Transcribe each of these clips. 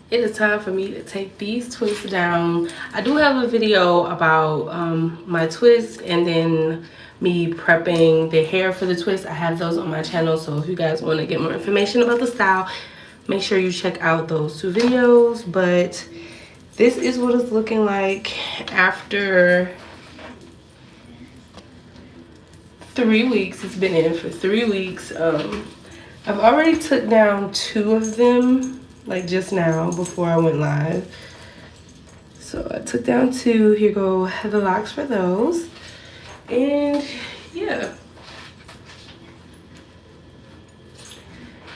it is time for me to take these twists down. I do have a video about my twists and then me prepping the hair for the twist. I have those on my channel, so if you guys want to get more information about the style, make sure you check out those two videos. But this is what it's looking like after 3 weeks. It's been in for 3 weeks. I've already took down 2 of them, like just now before I went live. So I took down 2. Here go the locks for those. And yeah,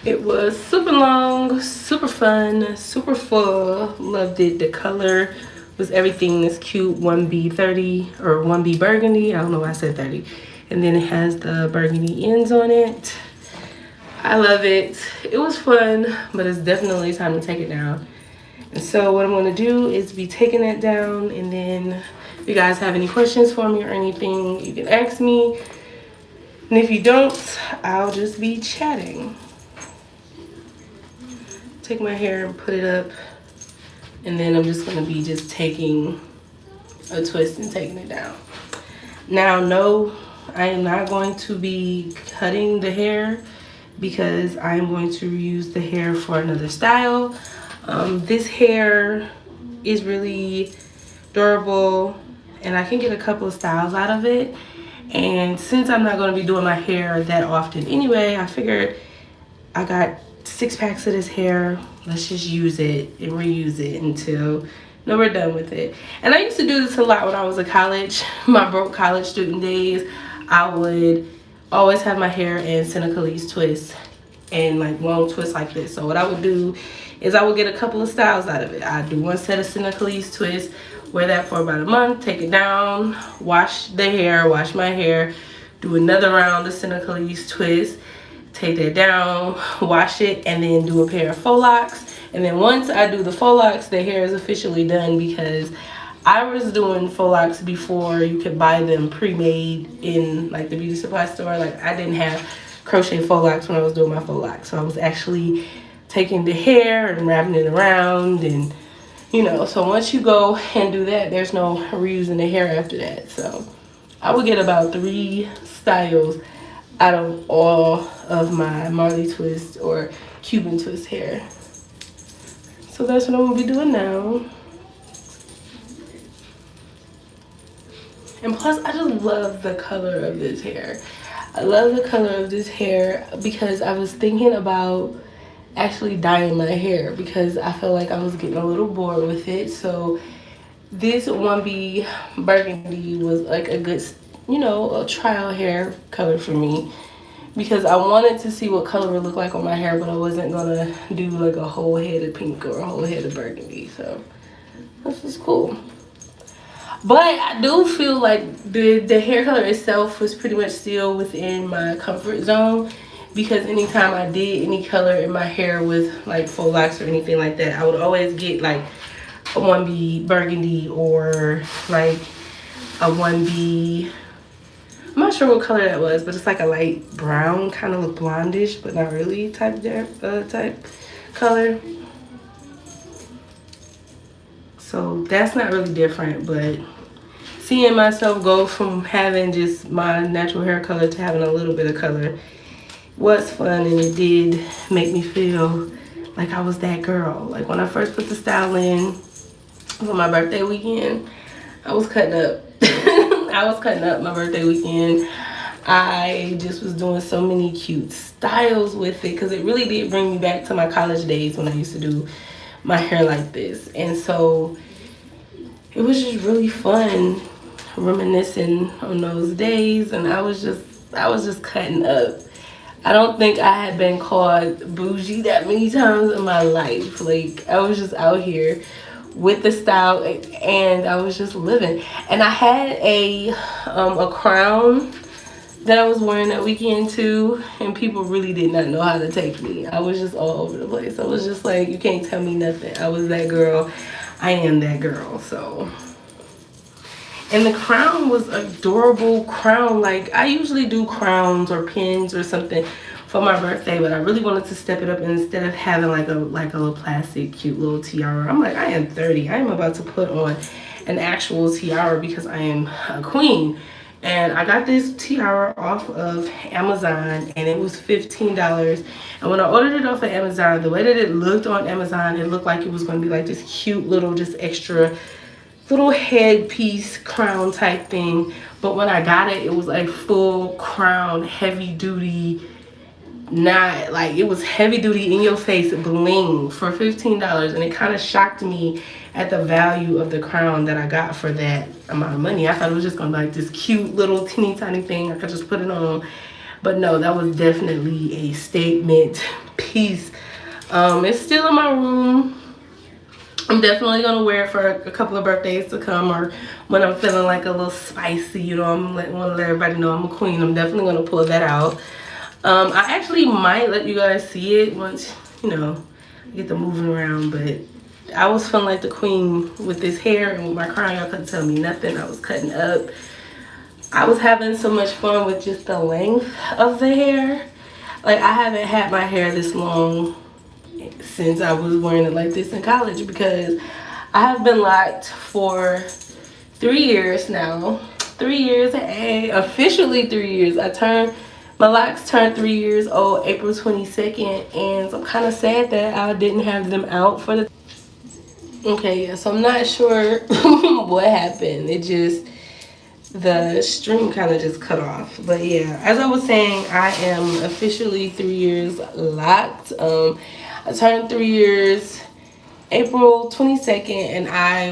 it was super long, super fun, super full. Loved it. The color was everything. It's cute. 1B30 or 1B burgundy. I don't know why I said 30. And then it has the burgundy ends on it. I love it. It was fun, but it's definitely time to take it down. And so what I'm going to do is be taking it down, and then if you guys have any questions for me or anything, you can ask me. And if you don't, I'll just be chatting. Take my hair and put it up, and then I'm just going to be just taking a twist and taking it down. Now, no, I am not going to be cutting the hair because I'm going to reuse the hair for another style. This hair is really durable and I can get a couple of styles out of it. And since I'm not going to be doing my hair that often anyway, I figured I got 6 packs of this hair. Let's just use it and reuse it until we're done with it. And I used to do this a lot when I was in college, my broke college student days. I would always have my hair in Senegalese twists and like long twists like this. So what I would do is I would get a couple of styles out of it. I'd do one set of Senegalese twists, wear that for about a month, take it down, wash the hair, wash my hair, do another round of Senegalese twists, take that down, wash it, and then do a pair of faux locks. And then once I do the faux locks, the hair is officially done, because I was doing faux locks before you could buy them pre-made in like the beauty supply store. Like I didn't have crochet faux locks when I was doing my faux locks. So I was actually taking the hair and wrapping it around, and you know, so once you go and do that, there's no reusing the hair after that. So I would get about 3 styles out of all of my Marley twist or Cuban twist hair. So that's what I'm gonna be doing now. And plus, I just love the color of this hair. I love the color of this hair because I was thinking about actually dyeing my hair because I felt like I was getting a little bored with it. So this 1B burgundy was like a good, you know, a trial hair color for me, because I wanted to see what color would look like on my hair, but I wasn't gonna do like a whole head of pink or a whole head of burgundy. So this is cool. But I do feel like the hair color itself was pretty much still within my comfort zone, because anytime I did any color in my hair with like faux locks or anything like that, I would always get like a 1B burgundy or like a 1B, I'm not sure what color that was, but it's like a light brown, kind of look blondish but not really type color. So that's not really different, but seeing myself go from having just my natural hair color to having a little bit of color was fun, and it did make me feel like I was that girl. Like when I first put the style in for my birthday weekend, I was cutting up. I was cutting up my birthday weekend. I just was doing so many cute styles with it, because it really did bring me back to my college days when I used to do my hair like this. And so it was just really fun reminiscing on those days, and I was just cutting up. I don't think I had been called bougie that many times in my life. Like I was just out here with the style, and I was just living. And I had a crown that I was wearing that weekend too, and people really did not know how to take me. I was just all over the place. I was just like, you can't tell me nothing. I was that girl. I am that girl. So, and the crown was an adorable crown. Like I usually do crowns or pins or something for my birthday, but I really wanted to step it up, and instead of having like a little plastic cute little tiara, I'm like, I am 30. I am about to put on an actual tiara because I am a queen. And I got this tiara off of Amazon, and it was $15. And when I ordered it off of Amazon, the way that it looked on Amazon, it looked like it was going to be like this cute little, just extra little headpiece crown type thing. But when I got it, it was like full crown, heavy duty, not like, it was heavy duty in your face bling for $15. And it kind of shocked me at the value of the crown that I got for that amount of money. I thought it was just gonna be like this cute little teeny tiny thing I could just put it on, but no, that was definitely a statement piece. It's still in my room. I'm definitely gonna wear it for a couple of birthdays to come, or when I'm feeling like a little spicy, you know, I'm want to let everybody know I'm a queen. I'm definitely gonna pull that out. I actually might let you guys see it once, you know, I get to moving around, but I was feeling like the queen with this hair and with my crown. Y'all couldn't tell me nothing. I was cutting up. I was having so much fun with just the length of the hair. Like, I haven't had my hair this long since I was wearing it like this in college, because I have been locked for 3 years now. 3 years, officially 3 years. My locks turned 3 years old April 22nd, and I'm kind of sad that I didn't have them out for the... Okay, yeah, so I'm not sure what happened. The stream kind of just cut off. But yeah, as I was saying, I am officially 3 years locked. I turned 3 years April 22nd, and I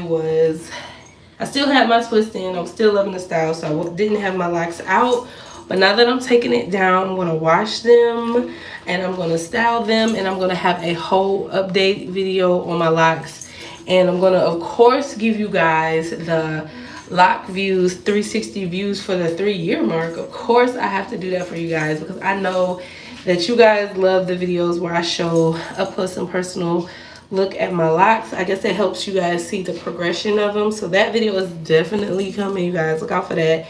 still had my twist in. I was still loving the style, so I didn't have my locks out. But now that I'm taking it down, I'm gonna wash them and I'm gonna style them, and I'm gonna have a whole update video on my locks. And I'm gonna, of course, give you guys the lock views, 360 views for the 3-year mark. Of course, I have to do that for you guys, because I know that you guys love the videos where I show up close and personal look at my locks. I guess it helps you guys see the progression of them. So that video is definitely coming, you guys. Look out for that.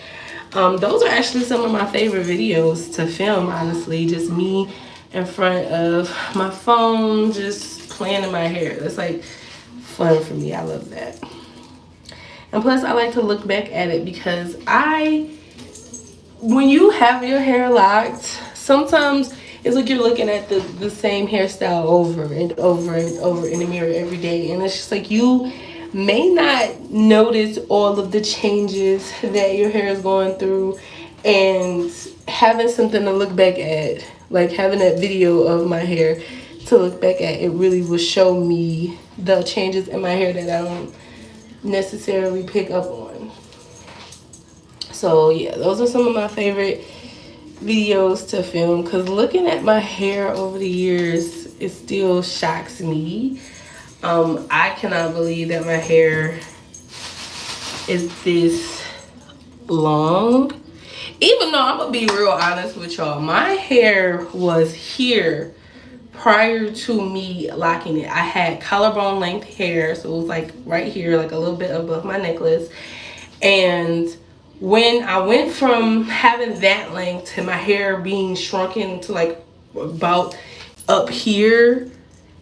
Those are actually some of my favorite videos to film, honestly. Just me in front of my phone, just playing in my hair. That's like fun for me. I love that. And plus, I like to look back at it, because when you have your hair locked, sometimes it's like you're looking at the same hairstyle over and over and over in the mirror every day. And it's just like, you may not notice all of the changes that your hair is going through, and having something to look back at, like having that video of my hair to look back at, it really will show me the changes in my hair that I don't necessarily pick up on. So yeah, those are some of my favorite videos to film, because looking at my hair over the years, it still shocks me. I cannot believe that my hair is this long. Even though, I'm gonna be real honest with y'all, my hair was here prior to me locking it. I had collarbone length hair, so it was like right here, like a little bit above my necklace. And when I went from having that length to my hair being shrunken to like about up here,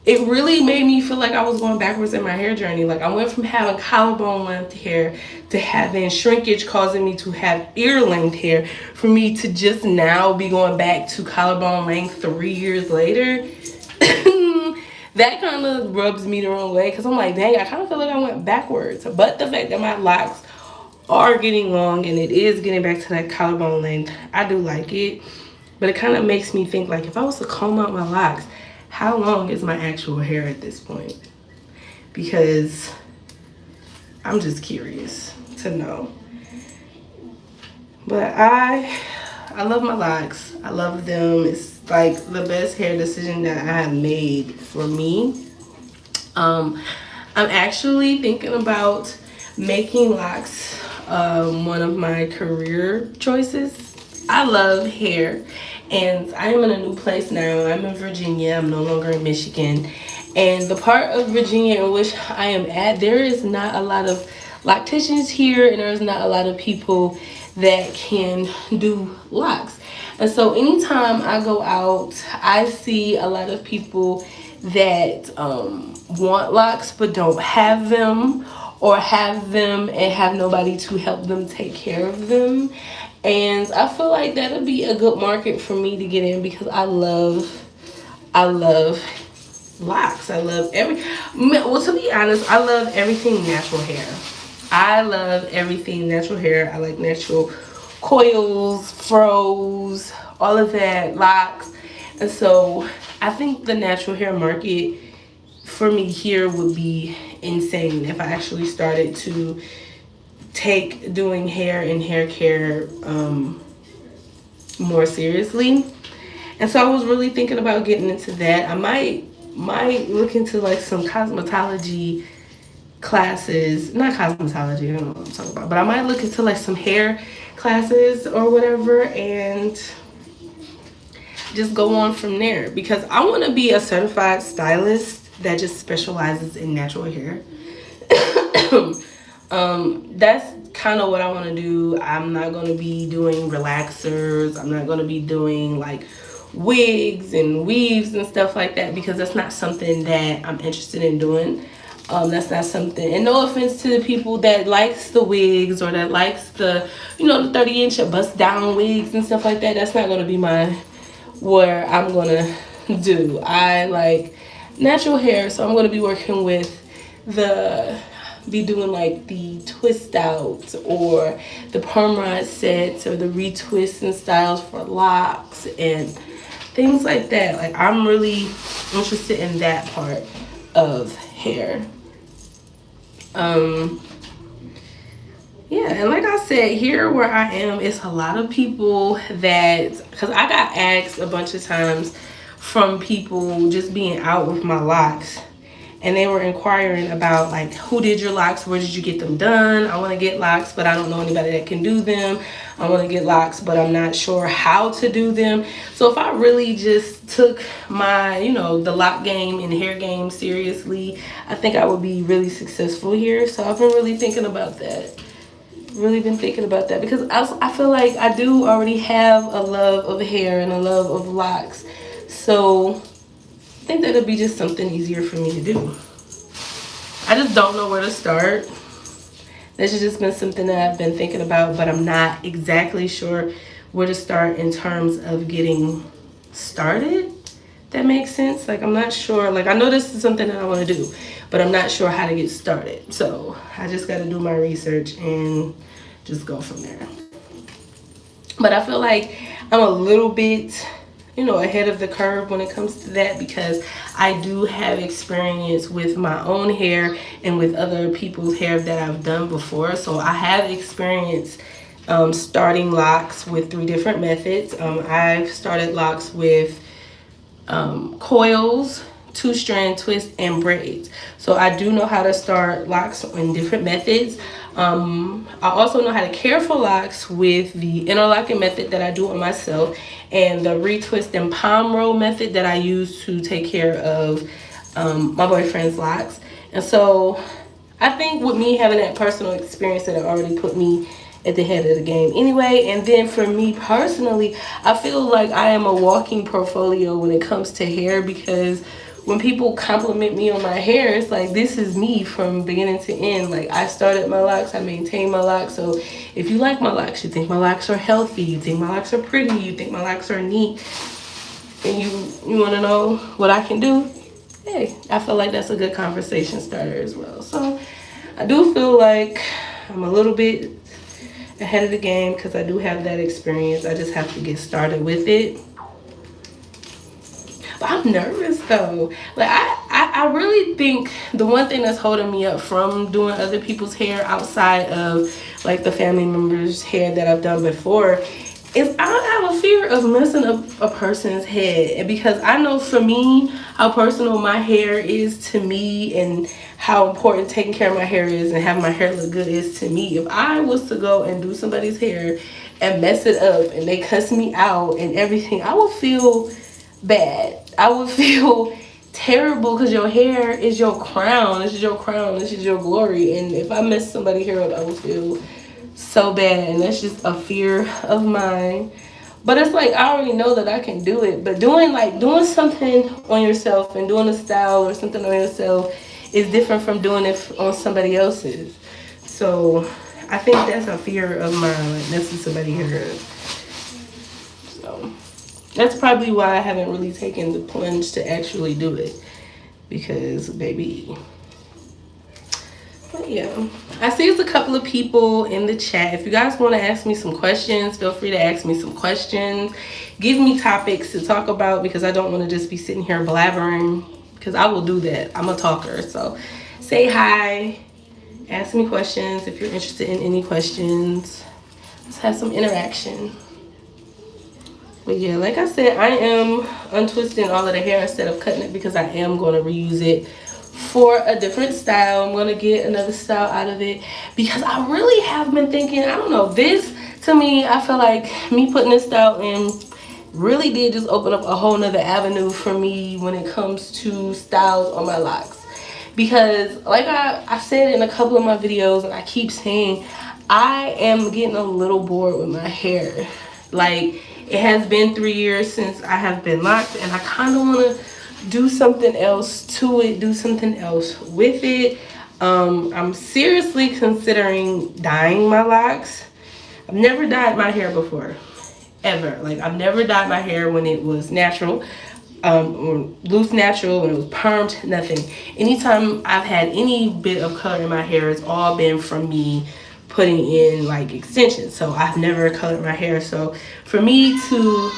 it really made me feel like I was going backwards in my hair journey. Like, I went from having collarbone length hair to having shrinkage causing me to have ear length hair, for me to just now be going back to collarbone length 3 years later. That kind of rubs me the wrong way, because I'm like, dang, I kind of feel like I went backwards. But the fact that my locks are getting long and it is getting back to that collarbone length, I do like it. But it kind of makes me think, like, if I was to comb out my locks, how long is my actual hair at this point? Because I'm just curious to know. But I love my locks. I love them. It's like the best hair decision that I have made for me. I'm actually thinking about making locks one of my career choices. I love hair, and I am in a new place now. I'm in Virginia. I'm no longer in Michigan. And the part of Virginia in which I am at, there is not a lot of locticians here, and there's not a lot of people that can do locks. And so anytime I go out, I see a lot of people that want locks but don't have them, or have them and have nobody to help them take care of them. And I feel like that'll be a good market for me to get in, because I love locks. I love well, to be honest, I love everything natural hair. I love everything natural hair. I like natural coils, froze, all of that, locks. And so I think the natural hair market for me here would be insane if I actually started to take doing hair and hair care more seriously. And so I was really thinking about getting into that. I might look into like some cosmetology classes, not cosmetology, I don't know what I'm talking about, but I might look into like some hair classes or whatever, and just go on from there, because I want to be a certified stylist that just specializes in natural hair. That's kind of what I want to do. I'm not going to be doing relaxers. I'm not going to be doing like wigs and weaves and stuff like that, because that's not something that I'm interested in doing. That's not something, and no offense to the people that likes the wigs or that likes the, the 30-inch bust down wigs and stuff like that. That's not going to be where I'm going to do. I like natural hair, so I'm going to be working with be doing like the twist outs or the perm rod sets or the retwists and styles for locks and things like that. Like, I'm really interested in that part of hair. Yeah, and like I said, here where I am, it's a lot of people that, because I got asked a bunch of times from people just being out with my locks, and they were inquiring about like, who did your locks, where did you get them done? I want to get locks, but I don't know anybody that can do them. I want to get locks, but I'm not sure how to do them. So if I really just took my, the lock game and hair game seriously, I think I would be really successful here. So I've been really thinking about that. Because I feel like I do already have a love of hair and a love of locks. So I think that'll be just something easier for me to do. I just don't know where to start. This has just been something that I've been thinking about, but I'm not exactly sure where to start in terms of getting started. That makes sense. Like, I'm not sure. Like, I know this is something that I want to do, but I'm not sure how to get started. So I just got to do my research and just go from there. But I feel like I'm a little bit, ahead of the curve when it comes to that, because I do have experience with my own hair and with other people's hair that I've done before. So I have experience starting locks with 3 different methods. I've started locks with coils, 2-strand twist, and braids. So I do know how to start locks in different methods. I also know how to care for locks with the interlocking method that I do on myself, and the retwist and palm roll method that I use to take care of my boyfriend's locks. And so I think with me having that personal experience, that already put me at the head of the game anyway. And then for me personally, I feel like I am a walking portfolio when it comes to hair, because when people compliment me on my hair, it's like, this is me from beginning to end. Like, I started my locks, I maintain my locks. So if you like my locks, you think my locks are healthy, you think my locks are pretty, you think my locks are neat, and you want to know what I can do, hey, I feel like that's a good conversation starter as well. So I do feel like I'm a little bit ahead of the game, because I do have that experience. I just have to get started with it. But I'm nervous though. Like, I really think the one thing that's holding me up from doing other people's hair outside of like the family members' hair that I've done before is I have a fear of messing up a person's head. And because I know for me how personal my hair is to me, and how important taking care of my hair is and having my hair look good is to me. If I was to go and do somebody's hair and mess it up and they cuss me out and everything, I would feel bad. I would feel terrible, because your hair is your crown. This is your crown. This is your glory. And if I mess somebody's hair up, I would feel so bad. And that's just a fear of mine. But it's like I already know that I can do it. But doing something on yourself and doing a style or something on yourself is different from doing it on somebody else's. So I think that's a fear of mine, like messing somebody hair up. So that's probably why I haven't really taken the plunge to actually do it. Because baby. But yeah, I see it's a couple of people in the chat. If you guys want to ask me some questions, feel free to ask me some questions. Give me topics to talk about, because I don't want to just be sitting here blabbering, because I will do that. I'm a talker. So say hi, ask me questions if you're interested in any questions. Let's have some interaction. But yeah, like I said, I am untwisting all of the hair instead of cutting it, because I am going to reuse it for a different style. I'm going to get another style out of it, because I really have been thinking, I don't know, this to me, I feel like me putting this style in really did just open up a whole nother avenue for me when it comes to styles on my locks. Because like I said in a couple of my videos, and I keep saying, I am getting a little bored with my hair. Like, it has been 3 years since I have been locked, and I kind of want to do something else to it, do something else with it. I'm seriously considering dyeing my locks. I've never dyed my hair before, ever. Like, I've never dyed my hair when it was natural, or loose natural, when it was permed, nothing. Anytime I've had any bit of color in my hair, it's all been from me putting in like extensions. So I've never colored my hair. So for me to,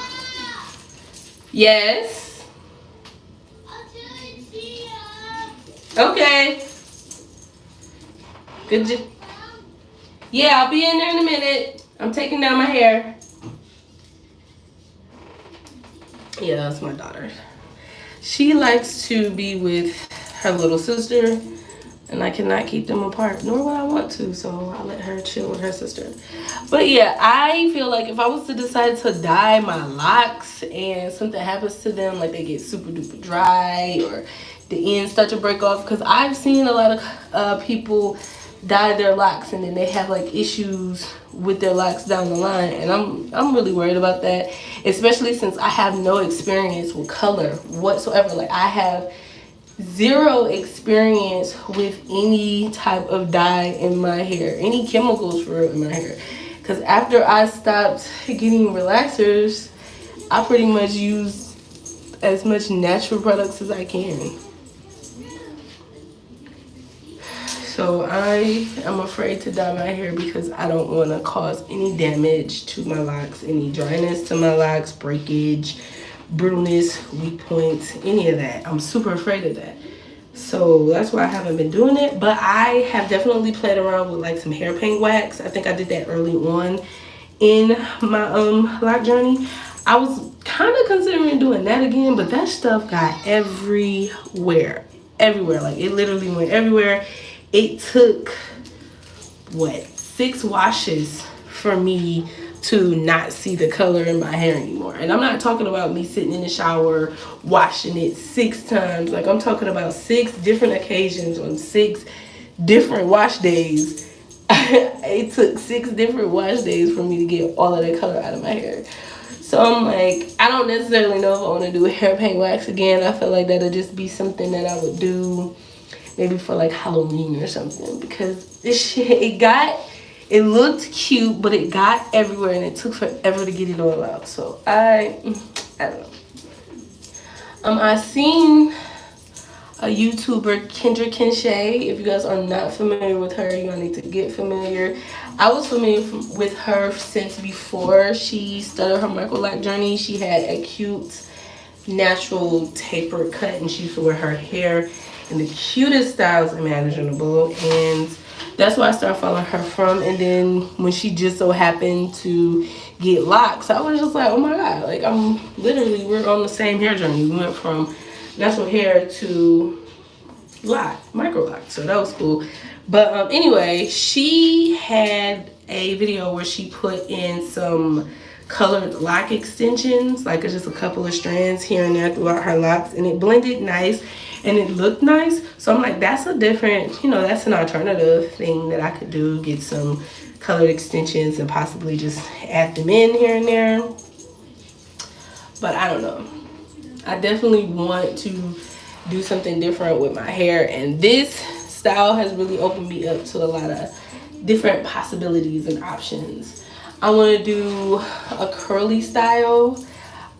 yes, okay, good job. Yeah, I'll be in there in a minute. I'm taking down my hair. Yeah, that's my daughter. She likes to be with her little sister, and I cannot keep them apart, nor would I want to, so I let her chill with her sister. But yeah, I feel like if I was to decide to dye my locks and something happens to them, like they get super duper dry or the ends start to break off, because I've seen a lot of people dye their locks and then they have like issues with their locks down the line, and I'm really worried about that, especially since I have no experience with color whatsoever. Like, I have zero experience with any type of dye in my hair, any chemicals for real in my hair, because after I stopped getting relaxers, I pretty much use as much natural products as I can. So I am afraid to dye my hair because I don't want to cause any damage to my locks, any dryness to my locks, breakage, brittleness, weak points, any of that. I'm super afraid of that. So that's why I haven't been doing it. But I have definitely played around with like some hair paint wax. I think I did that early on in my lock journey. I was kind of considering doing that again, but that stuff got everywhere. Like, it literally went everywhere. It took, what, 6 washes for me to not see the color in my hair anymore. And I'm not talking about me sitting in the shower washing it 6 times. Like, I'm talking about 6 different occasions on 6 different wash days. It took 6 different wash days for me to get all of that color out of my hair. So I'm like, I don't necessarily know if I want to do hair paint wax again. I feel like that'll just be something that I would do maybe for like Halloween or something, because this shit, it looked cute, but it got everywhere and it took forever to get it all out. So I don't know. I seen a YouTuber, Kendra Kinshay. If you guys are not familiar with her, you're gonna need to get familiar. I was familiar with her since before she started her micro lock journey. She had a cute natural tapered cut, and she used to wear her hair in the cutest styles imaginable, and that's where I started following her from. And then when she just so happened to get locks, I was just like, oh my god, like, we're on the same hair journey. We went from natural hair to micro lock, so that was cool. But anyway, she had a video where she put in some colored lock extensions, like just a couple of strands here and there throughout her locks, and it blended nice and it looked nice. So I'm like, that's a different, that's an alternative thing that I could do, get some colored extensions and possibly just add them in here and there. but I don't know. I definitely want to do something different with my hair, and this style has really opened me up to a lot of different possibilities and options. I want to do a curly style.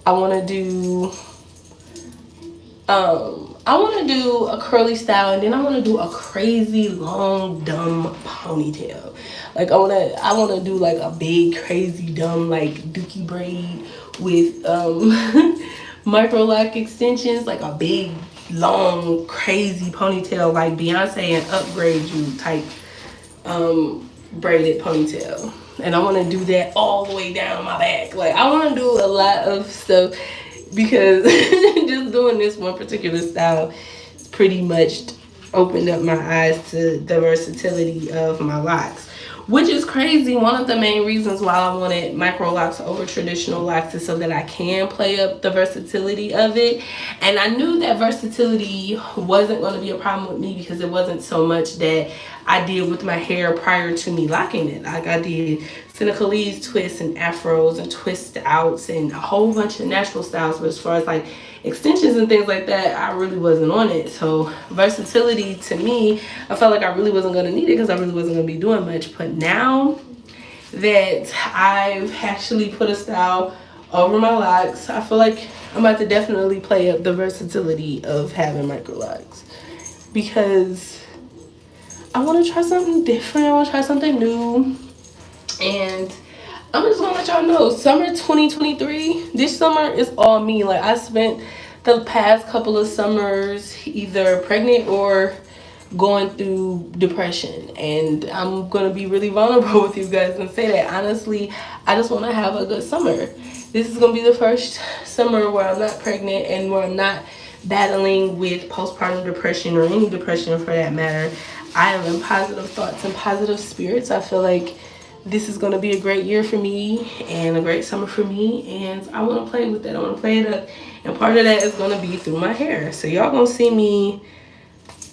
I want to do a curly style, and then I want to do a crazy long dumb ponytail. Like I want to do like a big crazy dumb like dookie braid with micro lock extensions, like a big long crazy ponytail like Beyonce and Upgrade You type braided ponytail. And I want to do that all the way down my back. Like I want to do a lot of stuff, because just doing this one particular style pretty much opened up my eyes to the versatility of my locks, which is crazy. One of the main reasons why I wanted micro locks over traditional locks is so that I can play up the versatility of it. And I knew that versatility wasn't going to be a problem with me, because it wasn't so much that I did with my hair prior to me locking it. Like I did Senegalese twists and afros and twist outs and a whole bunch of natural styles, but as far as like extensions and things like that, I really wasn't on it. So versatility to me, I felt like I really wasn't going to need it, because I really wasn't going to be doing much. But now that I've actually put a style over my locks, I feel like I'm about to definitely play up the versatility of having micro locks, because I want to try something different. I want to try something new. And I'm just gonna let y'all know, summer 2023, this summer is all me. Like I spent the past couple of summers either pregnant or going through depression, and I'm gonna be really vulnerable with you guys and say that honestly, I just want to have a good summer. This is gonna be the first summer where I'm not pregnant and where I'm not battling with postpartum depression, or any depression for that matter. I am in positive thoughts and positive spirits. I feel like this is going to be a great year for me and a great summer for me, and I want to play with it. I want to play it up, and part of that is going to be through my hair. So y'all going to see me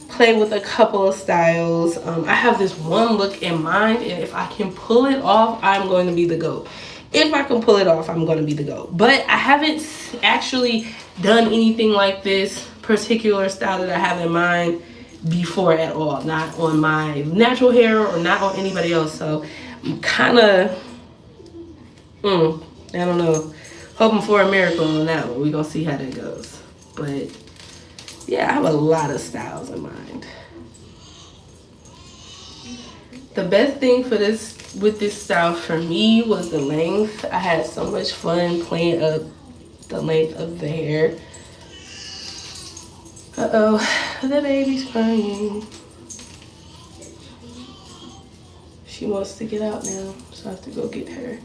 play with a couple of styles. I have this one look in mind, and if I can pull it off, I'm going to be the GOAT. If I can pull it off, I'm going to be the GOAT. But I haven't actually done anything like this particular style that I have in mind before at all. Not on my natural hair or not on anybody else. So I'm kind of, I don't know, hoping for a miracle on that one. We're going to see how that goes. But yeah, I have a lot of styles in mind. The best thing for this, with this style for me, was the length. I had so much fun playing up the length of the hair. Uh-oh, the baby's crying. She wants to get out now, so I have to go get her.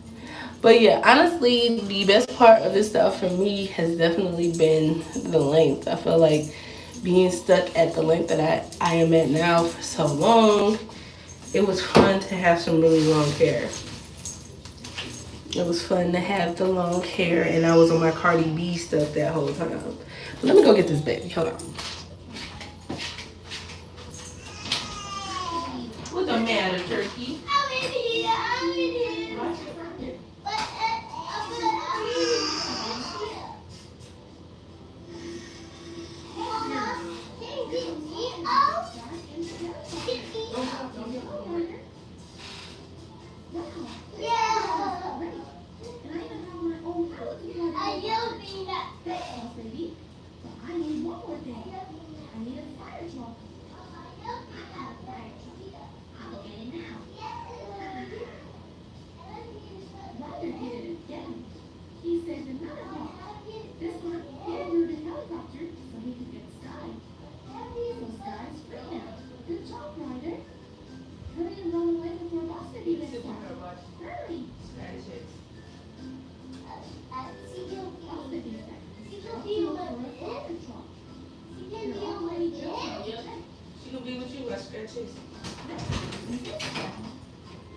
But yeah, honestly, the best part of this style for me has definitely been the length. I feel like being stuck at the length that I am at now for so long, it was fun to have some really long hair. It was fun to have the long hair, and I was on my Cardi B stuff that whole time. But let me go get this baby. Hold on. What's the matter, turkey?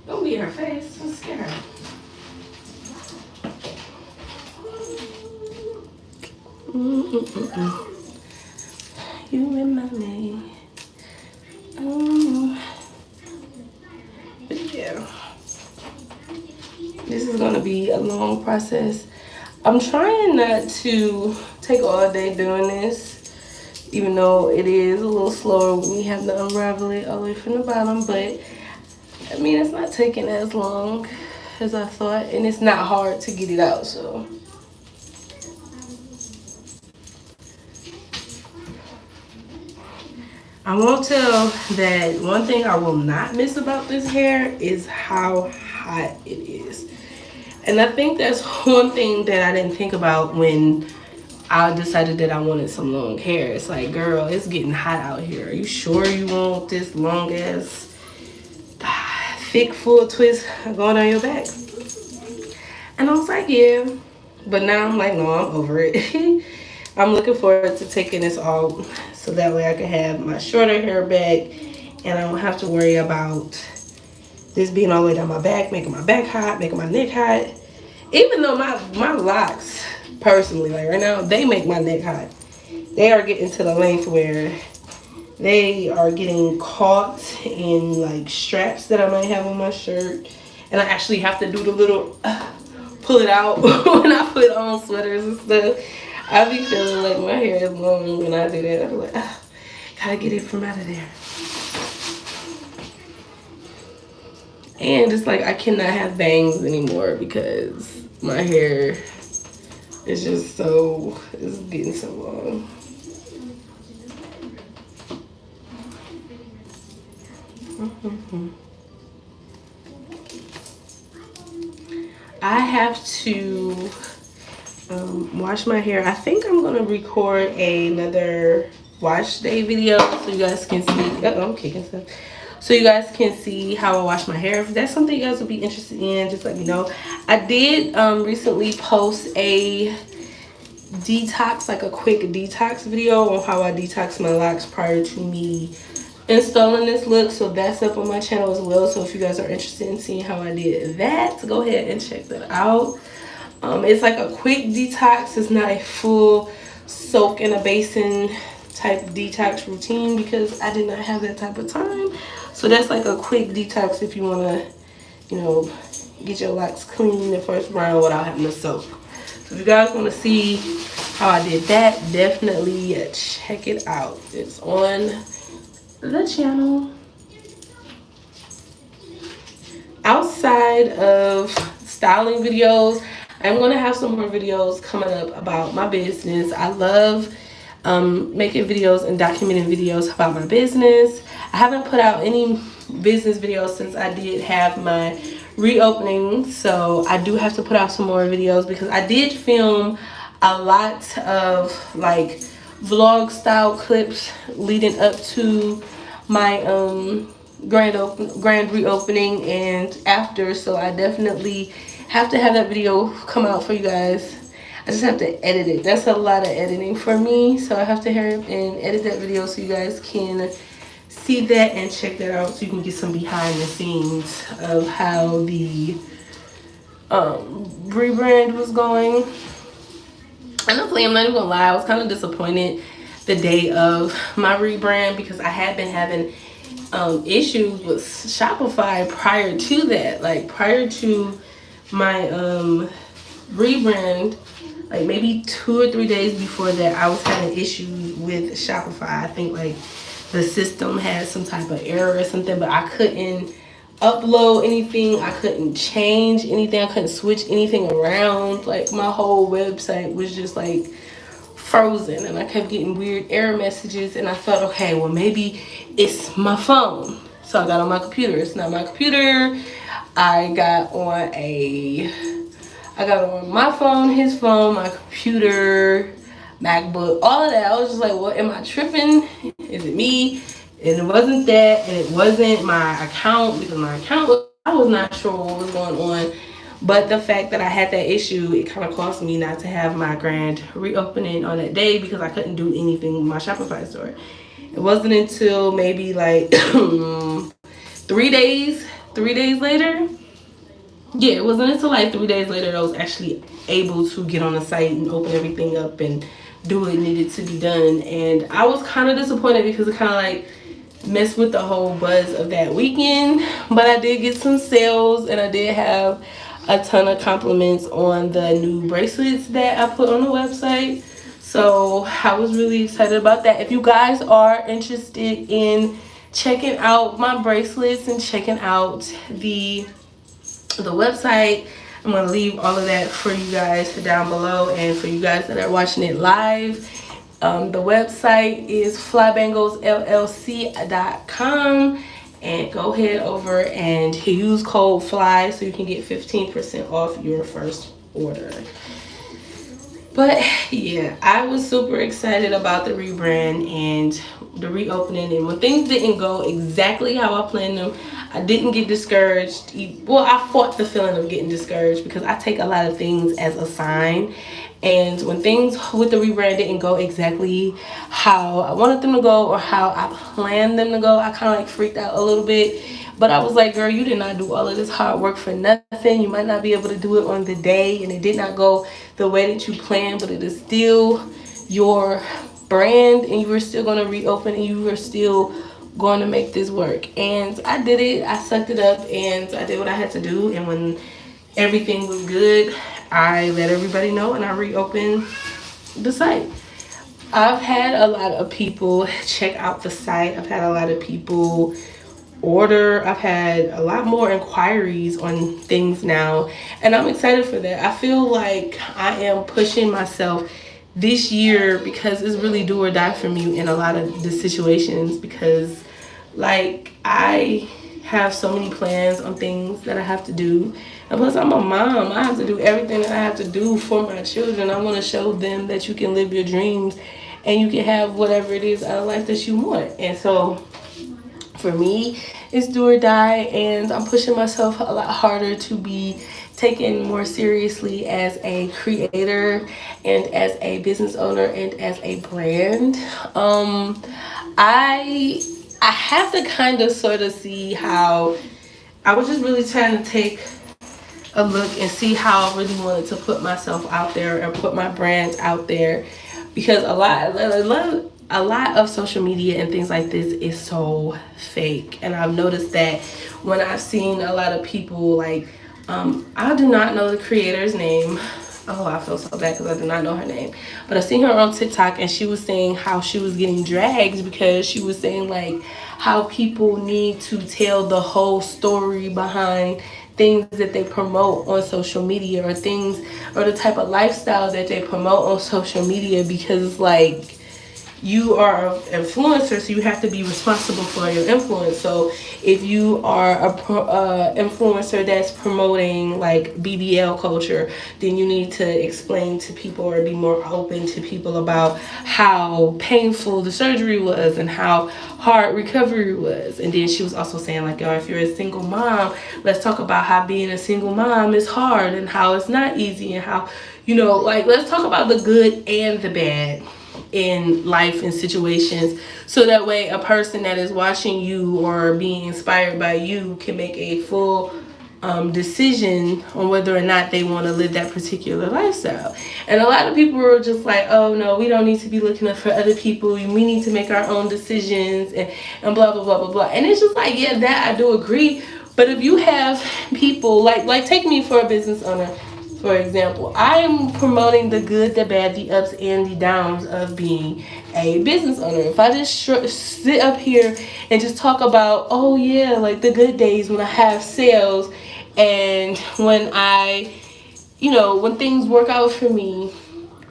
Don't be in her face. I'm scared. You remind me. But yeah, this is gonna be a long process. I'm trying not to take all day doing this, even though it is a little slower when we have to unravel it all the way from the bottom. But I mean, it's not taking as long as I thought, and it's not hard to get it out. So I won't tell that one thing I will not miss about this hair is how hot it is. And I think that's one thing that I didn't think about when I decided that I wanted some long hair. It's like, girl, it's getting hot out here. Are you sure you want this long ass, thick, full twist going on your back? And I was like, yeah. But now I'm like, no, I'm over it. I'm looking forward to taking this off so that way I can have my shorter hair back and I don't have to worry about this being all the way down my back, making my back hot, making my neck hot. Even though my locks, personally, like right now, they make my neck hot. They are getting to the length where they are getting caught in like straps that I might have on my shirt. And I actually have to do the little pull it out when I put on sweaters and stuff. I be feeling like my hair is long when I do that. I'm like, gotta get it from out of there. And it's like I cannot have bangs anymore because my hair is just so, it's getting so long. I have to wash my hair. I think I'm gonna record another wash day video so you guys can see. I'm kicking stuff. So you guys can see how I wash my hair. If that's something you guys would be interested in, just let me know. I did recently post a detox, like a quick detox video on how I detox my locks prior to me installing this look. So that's up on my channel as well. So if you guys are interested in seeing how I did that, go ahead and check that out. It's like a quick detox. It's not a full soak in a basin type detox routine because I did not have that type of time. So that's like a quick detox if you want to, you know, get your locks clean the first round without having to soak. So if you guys want to see how I did that, definitely check it out. It's on the channel. Outside of styling videos, I'm going to have some more videos coming up about my business. I love making videos and documenting videos about my business. I haven't put out any business videos since I did have my reopening, so I do have to put out some more videos because I did film a lot of like vlog style clips leading up to my grand reopening and after, so I definitely have to have that video come out for you guys. I just have to edit it. That's a lot of editing for me, so I have to hurry up and edit that video so you guys can see that and check that out so you can get some behind the scenes of how the rebrand was going. Honestly, I'm not even gonna lie, I was kind of disappointed the day of my rebrand because I had been having issues with Shopify prior to that. Like prior to my rebrand, like maybe 2 or 3 days before that, I was having issues with Shopify. I think like the system had some type of error or something, but I couldn't upload anything, I couldn't change anything, I couldn't switch anything around. Like my whole website was just like frozen and I kept getting weird error messages, and I thought, okay, well maybe it's my phone. So I got on my computer. It's not my computer. I got on my phone, his phone, my computer, MacBook, all of that. I was just like, what, am I tripping? Is it me? And it wasn't that, and it wasn't my account, because my account, I was not sure what was going on. But the fact that I had that issue, it kind of caused me not to have my grand reopening on that day because I couldn't do anything with my Shopify store. It wasn't until maybe like 3 days later. Yeah, it wasn't until like 3 days later that I was actually able to get on the site and open everything up and do what needed to be done. And I was kind of disappointed because it kind of like messed with the whole buzz of that weekend. But I did get some sales and I did have a ton of compliments on the new bracelets that I put on the website. So I was really excited about that. If you guys are interested in checking out my bracelets and checking out the website, I'm gonna leave all of that for you guys down below. And for you guys that are watching it live, the website is flybanglesllc.com, and go ahead over and use code FLY so you can get 15% off your first order. But yeah, I was super excited about the rebrand and the reopening. And when things didn't go exactly how I planned them, I didn't get discouraged. Well, I fought the feeling of getting discouraged because I take a lot of things as a sign. And when things with the rebrand didn't go exactly how I wanted them to go or how I planned them to go, I kind of like freaked out a little bit. But I was like, girl, you did not do all of this hard work for nothing. You might not be able to do it on the day, and it did not go the way that you planned, but it is still your brand, and you were still going to reopen, and you were still going to make this work. And I did it. I sucked it up, and I did what I had to do. And when everything was good, I let everybody know, and I reopened the site. I've had a lot of people check out the site. I've had a lot of people order. I've had a lot more inquiries on things now, and I'm excited for that. I feel like I am pushing myself this year because it's really do or die for me in a lot of the situations, because like I have so many plans on things that I have to do, and plus I'm a mom. I have to do everything that I have to do for my children. I want to show them that you can live your dreams and you can have whatever it is out of life that you want. And so for me, it's do or die, and I'm pushing myself a lot harder to be taken more seriously as a creator and as a business owner and as a brand. I have to kind of sort of see how I was just really trying to take a look and see how I really wanted to put myself out there and put my brand out there, because a lot of social media and things like this is so fake. And I've noticed that when I've seen a lot of people like I do not know the creator's name. Oh, I feel so bad because I do not know her name. But I seen her on TikTok, and she was saying how she was getting dragged because she was saying like how people need to tell the whole story behind things that they promote on social media, or things, or the type of lifestyle that they promote on social media, because like you are an influencer, so you have to be responsible for your influence. So if you are a influencer that's promoting like BBL culture, then you need to explain to people or be more open to people about how painful the surgery was and how hard recovery was. And then she was also saying like, yo, if you're a single mom, let's talk about how being a single mom is hard and how it's not easy, and how, you know, like let's talk about the good and the bad in life and situations, so that way a person that is watching you or being inspired by you can make a full decision on whether or not they want to live that particular lifestyle. And a lot of people are just like, oh no, we don't need to be looking up for other people, we need to make our own decisions, and blah blah blah blah blah. And it's just like, yeah, that I do agree. But if you have people like take me for a business owner, for example, I am promoting the good, the bad, the ups and the downs of being a business owner. If I just sit up here and just talk about, oh yeah, like the good days when I have sales, and when I, you know, when things work out for me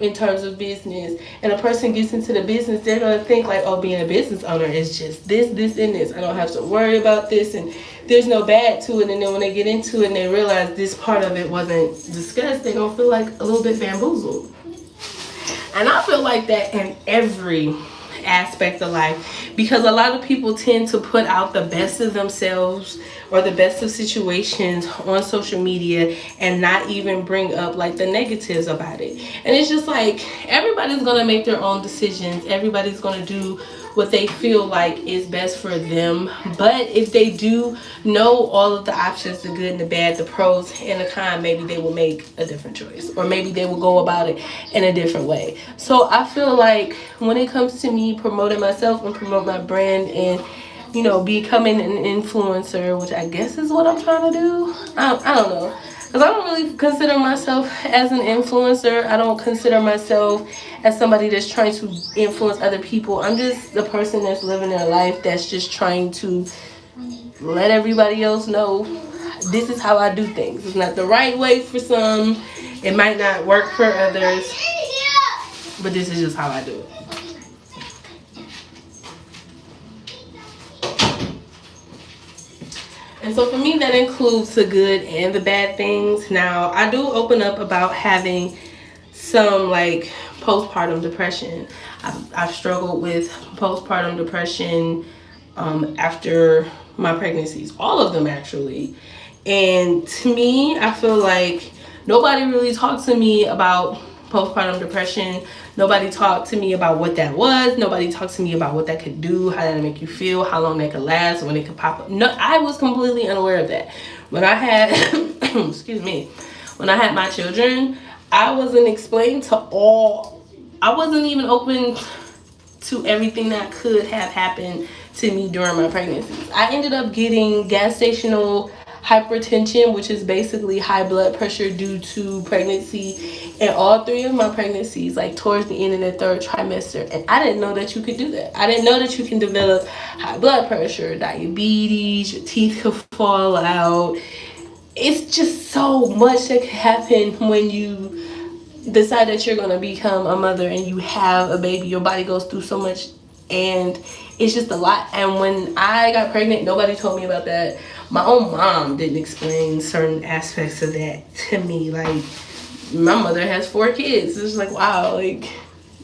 in terms of business, and a person gets into the business, they're going to think like, oh, being a business owner is just this, this, and this. I don't have to worry about this, and there's no bad to it. And then when they get into it and they realize this part of it wasn't discussed, they're going to feel like a little bit bamboozled. And I feel like that in every aspect of life, because a lot of people tend to put out the best of themselves or the best of situations on social media and not even bring up like the negatives about it. And it's just like, everybody's gonna make their own decisions, everybody's gonna do what they feel like is best for them. But if they do know all of the options, the good and the bad, the pros and the cons, maybe they will make a different choice, or maybe they will go about it in a different way. So I feel like when it comes to me promoting myself and promote my brand and, you know, becoming an influencer, which I guess is what I'm trying to do, I don't know. Because I don't really consider myself as an influencer. I don't consider myself as somebody that's trying to influence other people. I'm just the person that's living their life, that's just trying to let everybody else know this is how I do things. It's not the right way for some. It might not work for others. But this is just how I do it. And so for me, that includes the good and the bad things. Now, I do open up about having some like postpartum depression. I've struggled with postpartum depression after my pregnancies, all of them actually. And to me, I feel like nobody really talked to me about postpartum depression. Nobody talked to me about what that was. Nobody talked to me about what that could do, how that make you feel, how long that could last, when it could pop up. No, I was completely unaware of that. When I had, excuse me, when I had my children, I wasn't explained to all, I wasn't even open to everything that could have happened to me during my pregnancies. I ended up getting gestational hypertension, which is basically high blood pressure due to pregnancy, and all 3 of my pregnancies, like towards the end of the 3rd trimester. And I didn't know that you could do that. I didn't know that you can develop high blood pressure, diabetes, your teeth could fall out. It's just so much that could happen when you decide that you're going to become a mother and you have a baby. Your body goes through so much, and it's just a lot. And when I got pregnant, nobody told me about that. My own mom didn't explain certain aspects of that to me. Like, my mother has 4 kids. It's like, wow, like,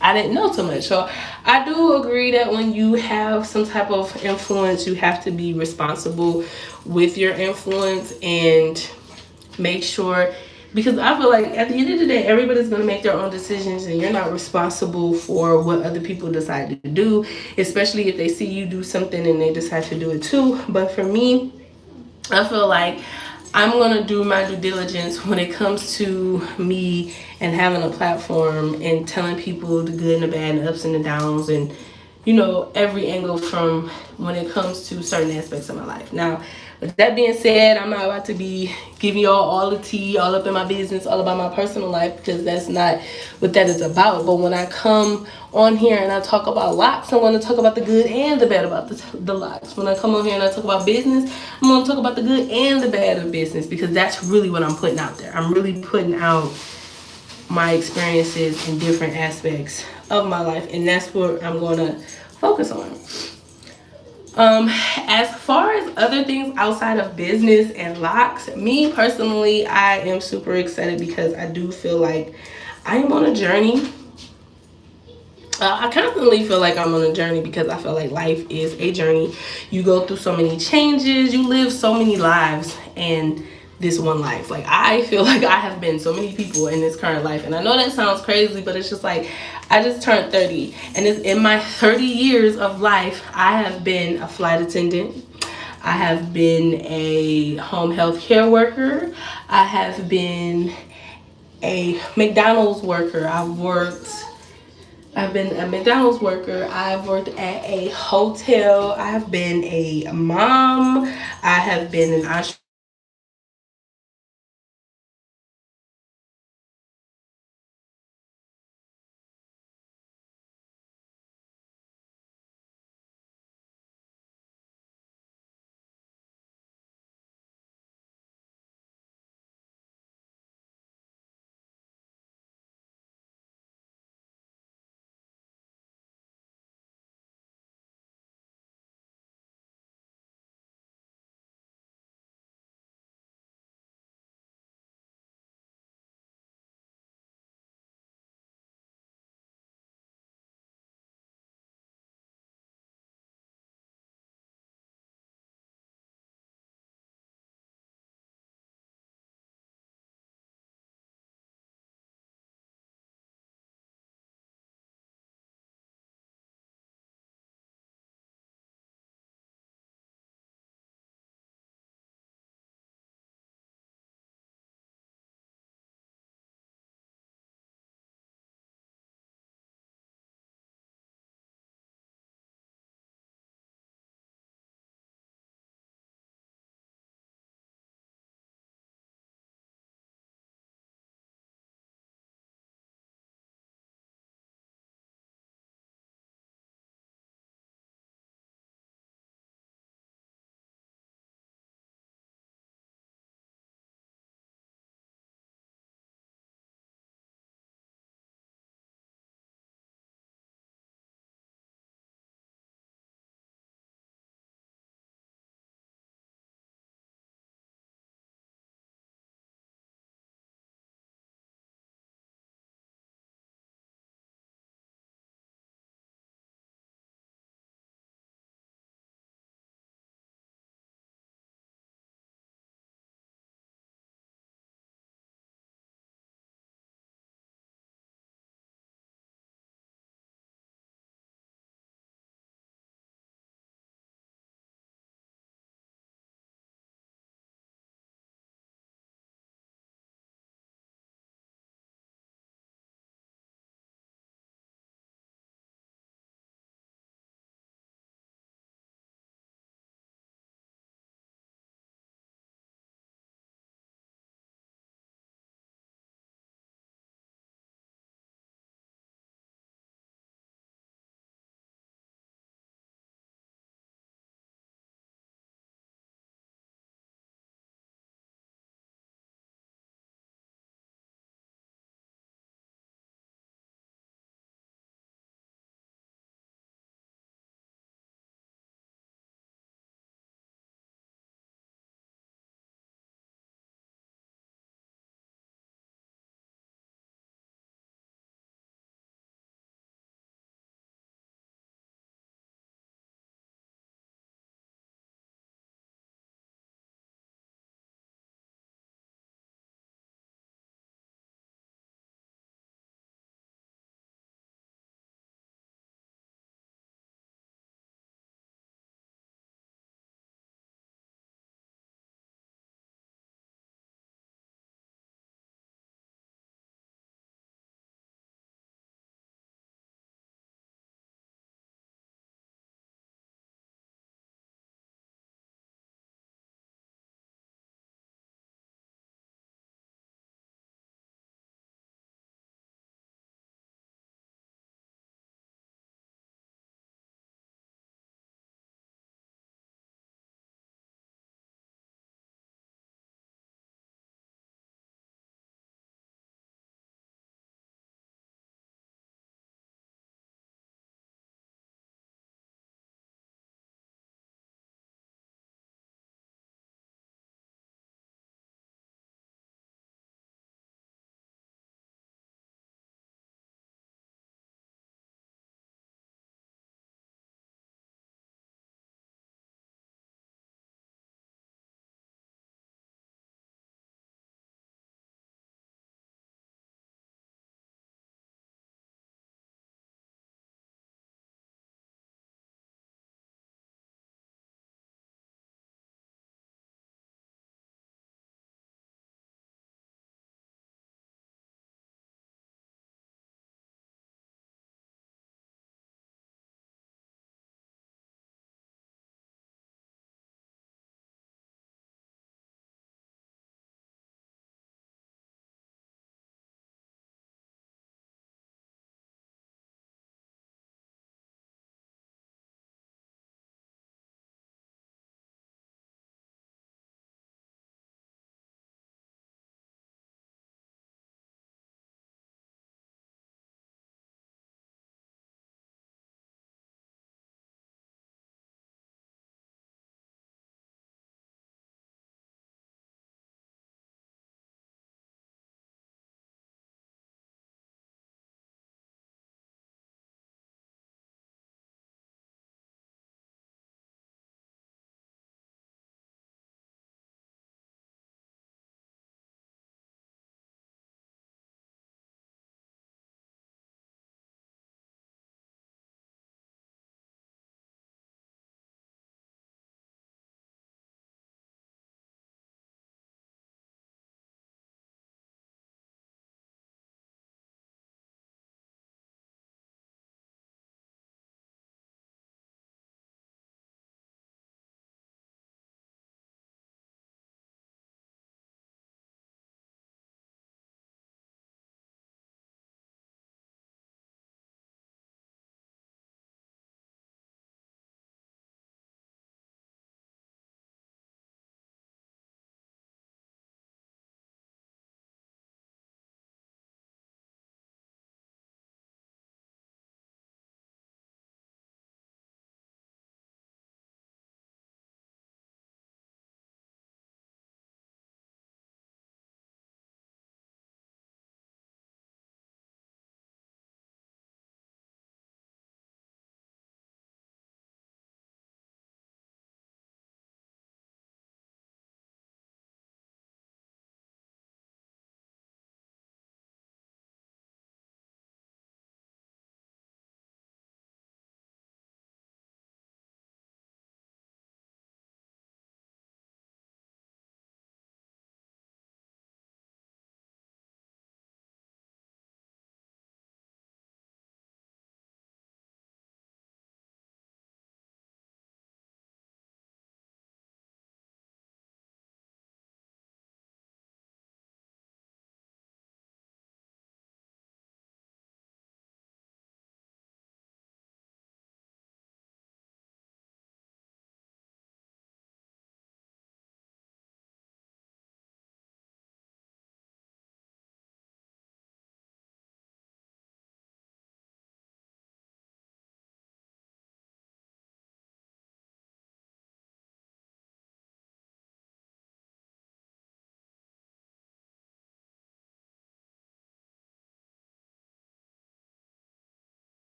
I didn't know so much. So I do agree that when you have some type of influence, you have to be responsible with your influence and make sure, because I feel like at the end of the day, everybody's going to make their own decisions, and you're not responsible for what other people decide to do, especially if they see you do something and they decide to do it too. But for me, I feel like I'm going to do my due diligence when it comes to me and having a platform and telling people the good and the bad and the ups and the downs, and, you know, every angle from when it comes to certain aspects of my life. Now, with that being said, I'm not about to be giving y'all all the tea, all up in my business, all about my personal life, because that's not what that is about. But when I come on here and I talk about locks, I want to talk about the good and the bad about the locks. When I come on here and I talk about business, I'm going to talk about the good and the bad of business, because that's really what I'm putting out there. I'm really putting out my experiences in different aspects of my life, and that's what I'm going to focus on. As far as other things outside of business and locks, me personally, I am super excited because I do feel like I am on a journey. I constantly feel like I'm on a journey because I feel like life is a journey. You go through so many changes, you live so many lives in this one life. Like, I feel like I have been so many people in this current life, and I know that sounds crazy, but it's just like, I just turned 30, and in my 30 years of life, I have been a flight attendant, I have been a home health care worker, I have been a McDonald's worker, I've been a McDonald's worker, I've worked at a hotel, I've been a mom, I have been an entrepreneur,